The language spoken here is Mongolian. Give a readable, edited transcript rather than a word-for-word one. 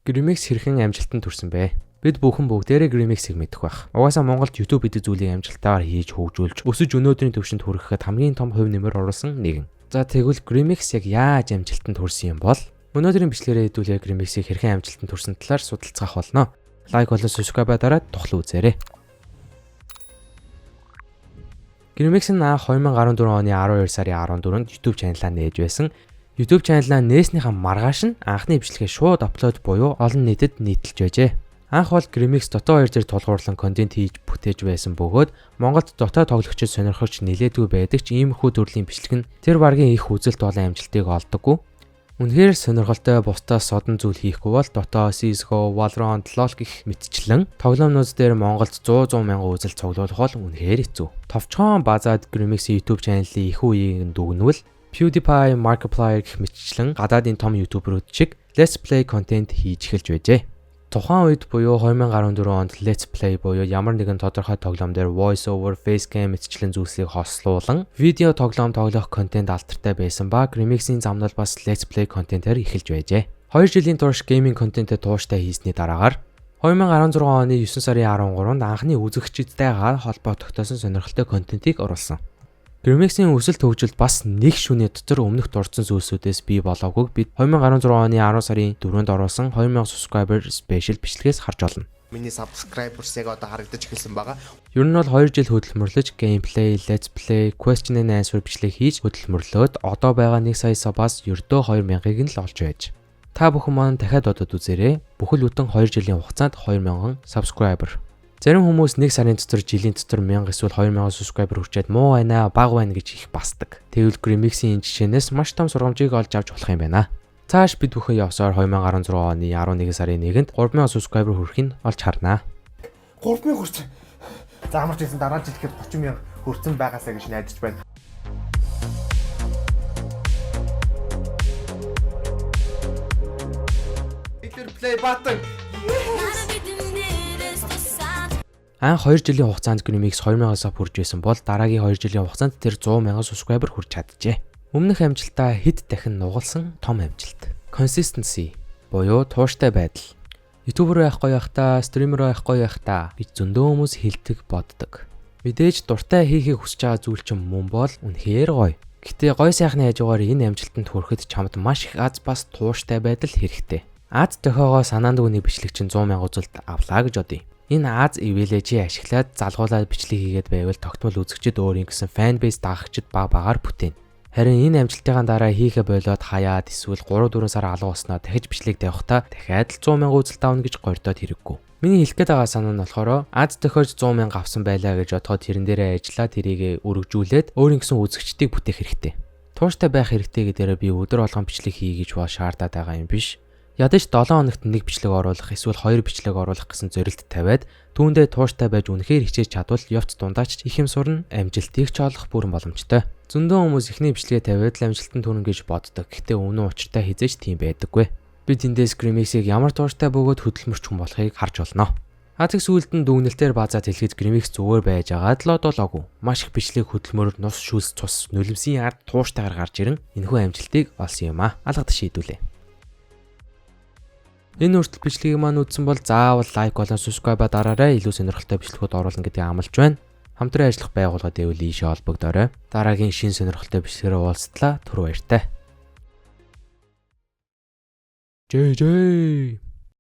Grimix хэрхэн амжилтанд хүрсэн бэ? Бид бүхэн бүгдээрээ Grimix-ийг мэдэх байх. Угаасаа Монголд YouTube гэдэг зүйлийг амжилттайгаар хийж хөгжүүлж, өсөж өнөөдрийн түвшинд хүрэхэд хамгийн том хувь нэмэр оруулсан нэгэн. За тэгвэл Grimix яг яаж амжилтанд хүрсэн юм бол? Өнөөдрийн бичлэгээрээ хэдүүлээ Grimix-ийг хэрхэн амжилтанд хүрсэн талаар судалцгаах болно. Лайк болон subscribe дараад тухлаа үзээрэй. Grimix нь 2014 оны 12 сарын 14-нд YouTube чаналаа нээж байсан. YouTube чаналаа нээснийхаа маргааш нь анхны бичлэгээ шууд апплод буюу олон нийтэд нийтэлж байжээ. Анх бол Grimix Dota 2 дээр тулгуурлан контент хийж бүтээж байсан бөгөөд Монголд Dota тоглогчид сонирхогч нэлээдгүй байдаг ч иймэрхүү төрлийн бичлэг нь тэр баргийн их үзэлт болон амжилтыг олдоггүй. Үнэхээр сонирхолтой бусдаас содон зүйл хийхгүй бол Dota, CS:GO, Valorant, LoL гэх мэтчлэн тоглоомнууд дээр Монголд 100 мянган үзэлт цуглуулах бол үнэхээр хэцүү. Товчхон базаад Grimix YouTube чаналын их үеийг дүгнвэл PewDiePie, Markiplier гэх мэтчлэн гадаадын том ютуберүүд шиг Let's Play контент хийж эхэлж байжээ. Тухайн үед буюу 2014 онд Let's Play буюу ямар нэгэн тодорхой тоглоом дээр voice over, facecam мэтчлэн зүйлсийг хослуулан видео тоглоом тоглох контент алдартай байсан ба Grimix-ийн замнал бас Let's Play контентээр эхэлж байжээ. 2 жилийн турш гейминг контентэд тууштай хийсний дараагаар 2016 оны 9 сарын 13-нд анхны үзэгчдтэйгээ холбоо тогтоосон сонирхолтой контентийг оруулсан. Grimix-ийн өсөлт хөгжилд бас нэг шөнө дотор өмнөх дурдсан зүйлсүүдээс бий болоогүй бид 2016 оны 10 сарын 4-нд оруулсан 2000 subscriber special бичлэгээс харж олно. Миний subscribers яг одоо харагдаж эхэлсэн байгаа. Ер нь бол 2 жил хөдөлмөрлөж gameplay, let's play, question and answer бичлэг хийж хөдөлмөрлөөд одоо байгаа 1 сая сабаас ердөө 2000-ыг нь л олж байж. Та бүхэн маань дахиад бодоод үзээрэй. Бүхэл бүтэн 2 жилийн хугацаанд 2000 subscriber. Зарим хүмүүс 1 сарын дотор жилийн дотор 1000 эсвэл 2000 subscriber хүрчээд муу байна, бага байна гэж их басдаг. Тэгвэл Grimix-ийн жишээнээс маш том сургамжийг олж авч болох юм байна. Цааш бид бүхэн явсаар 2016 оны 11 сарын 1-нд 3000 subscriber хүрэхийг олж харнаа. 3000 хүрсэн. За ямар ч гэсэн дараа жил ихэд 30000 хүрсэн байгаасаа гэж найдаж байна. Play button. Анх 2 жилийн хугацаанд Grimix 2000-аас хүрж байсан бол дараагийн 2 жилийн хугацаанд тэр 100,000 subscriber хүрч чаджээ. Өмнөх амжилтаа хэд дахин нугалсан том амжилт. Consistency буюу тууштай байдал. YouTuber байхгүй байхдаа, стример байхгүй байхдаа гэж зөндөө хүмүүс хэлдэг боддог. Мэдээж дуртай хийхийг хүсэж байгаа зүйл чинь мөн бол үнэхээр гоё. Гэтэ гоё сайхны хажуугаар энэ амжилтанд хүрэхэд чамд маш их аз бас тууштай байдал хэрэгтэй. Аз дохиогоо санаанд үний бичлэг чинь 100,000 үзэлт авлаа гэж бодъё. Энэ аз эвэлэжийг ашиглаад залгуулаад бичлэг хийгээд байвал тогтмол үзэгчид өөрийн гэсэн фан бейс дагагчид багаар бүтээн. Харин энэ амжилтын дараа хийхэ болоод хаяад эсвэл 3-4 сар алга болсноо дахиж бичлэг тавихтаа дахиад л 100,000 үзэлт авна гэж гордоод хэрэггүй. Миний хэлэх гээд байгаа санаа нь болохоор аз дохиож 100,000 авсан байлаа гэж бодоход тэрэн дээрээ ажиллаад тэрийг өргөжүүлээд өөрийн гэсэн үзэгчдийг бүтээх хэрэгтэй. Тууштай байх хэрэгтэй гэдээрээ би өдөр болгон бичлэг хий гэж бол шаардаад байгаа юм биш. Ядаж 7 хоногт 1 бичлэг оруулах эсвэл 2 бичлэг оруулах гэсэн зорилт тавиад түүндээ тууштай байж үнэхээр хичээж чадвал явц дундаач их юм сурна, амжилтыг ч олох бүрэн боломжтой. Зөндөө хүмүүс ихний бичлэгээ тавиад л амжилтанд хүрнэ гэж боддог. Гэхдээ үнэн учиртай хизээч тийм байдаггүй. Би тэндээс Grimix-ийг ямар тууштай бөгөөд хөдөлмөрч хүн болохыг харж олноо. Тэг сүүлд нь дүгнэлтээр базаад хэлэхэд Grimix зүгээр байж агаад л одоолоогүй. Маш их бичлэг хөдөлмөр, нус шүлс цус, нулимсийн ард тууштайгаар гарч ирэн энэхүү амжилтыг олсон юм аа. Алгад шийдүүлээ. Энэ үртэл бичлэгийг маань үзсэн бол заавал лайк болон subscribe дараарай. Илүү сонирхолтой бичлэгүүд оруулна гэдгийг амлаж байна. Хамтран ажиллах байгууллагад дэвэл ийшээ холбогдоорой. Дараагийн шинэ сонирхолтой бичлэгээр уулзтлаа. Түр баяртай. Жэй.